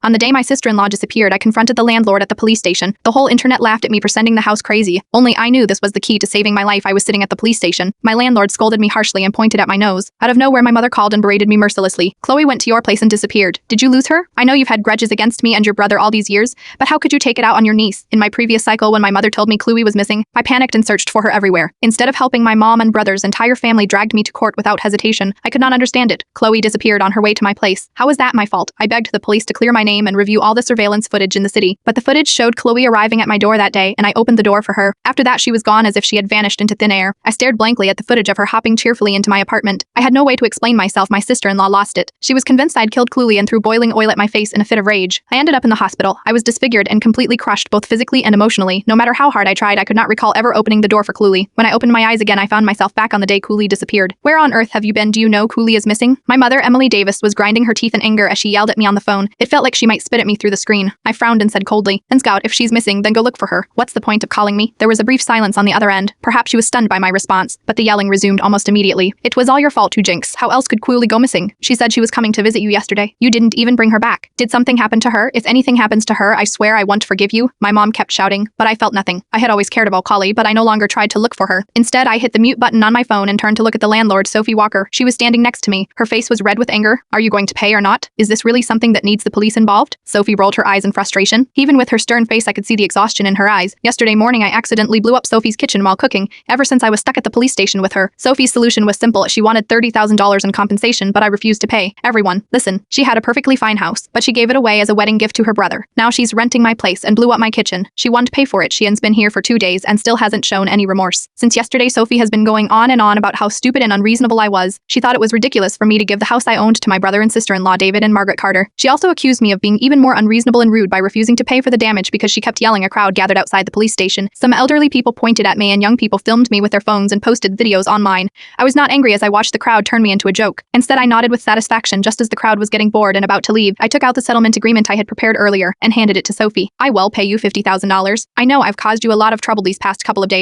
On the day my sister-in-law disappeared, I confronted the landlord at the police station. The whole internet laughed at me for sending the house crazy. Only I knew this was the key to saving my life. I was sitting at the police station. My landlord scolded me harshly and pointed at my nose. Out of nowhere, my mother called and berated me mercilessly. Chloe went to your place and disappeared. Did you lose her? I know you've had grudges against me and your brother all these years, but how could you take it out on your niece? In my previous cycle, when my mother told me Chloe was missing, I panicked and searched for her everywhere. Instead of helping, my mom and brother's entire family dragged me to court without hesitation. I could not understand it. Chloe disappeared on her way to my place. How was that my fault? I begged the police to clear my name and review all the surveillance footage in the city, but the footage showed Chloe arriving at my door that day, and I opened the door for her. After that, she was gone as if she had vanished into thin air. I stared blankly at the footage of her hopping cheerfully into my apartment. I had no way to explain myself. My sister-in-law lost it. She was convinced I'd killed Chloe and threw boiling oil at my face in a fit of rage. I ended up in the hospital. I was disfigured and completely crushed both physically and emotionally. No matter how hard I tried, I could not recall ever opening the door for Chloe. When I opened my eyes again, I found myself back on the day Chloe disappeared. Where on earth have you been? Do you know Chloe is missing? My mother, Emily Davis, was grinding her teeth in anger as she yelled at me on the phone. It felt like she might spit at me through the screen. I frowned and said coldly, "And Scout, if she's missing, then go look for her. What's the point of calling me?" There was a brief silence on the other end. Perhaps she was stunned by my response, but the yelling resumed almost immediately. "It was all your fault, you jinx. How else could Chloe go missing? She said she was coming to visit you yesterday. You didn't even bring her back. Did something happen to her? If anything happens to her, I swear I won't forgive you." My mom kept shouting, but I felt nothing. I had always cared about Chloe, but I no longer tried to look for her. Instead, I hit the mute button on my phone and turned to look at the landlord, Sophie Walker. She was standing next to me. Her face was red with anger. "Are you going to pay or not? Is this really something that needs the police involved?" Sophie rolled her eyes in frustration. Even with her stern face, I could see the exhaustion in her eyes. Yesterday morning, I accidentally blew up Sophie's kitchen while cooking. Ever since I was stuck at the police station with her, Sophie's solution was simple. She wanted $30,000 in compensation, but I refused to pay. Everyone, listen. She had a perfectly fine house, but she gave it away as a wedding gift to her brother. Now she's renting my place and blew up my kitchen. She won't pay for it. She's been here for 2 days and still hasn't shown any remorse. Since yesterday, Sophie has been going on and on about how stupid and unreasonable I was. She thought it was ridiculous for me to give the house I owned to my brother and sister-in-law, David and Margaret Carter. She also accused me of being even more unreasonable and rude by refusing to pay for the damage because she kept yelling. A crowd gathered outside the police station. Some elderly people pointed at me and young people filmed me with their phones and posted videos online. I was not angry as I watched the crowd turn me into a joke. Instead, I nodded with satisfaction just as the crowd was getting bored and about to leave. I took out the settlement agreement I had prepared earlier and handed it to Sophie. "I will pay you $50,000. I know I've caused you a lot of trouble these past couple of days,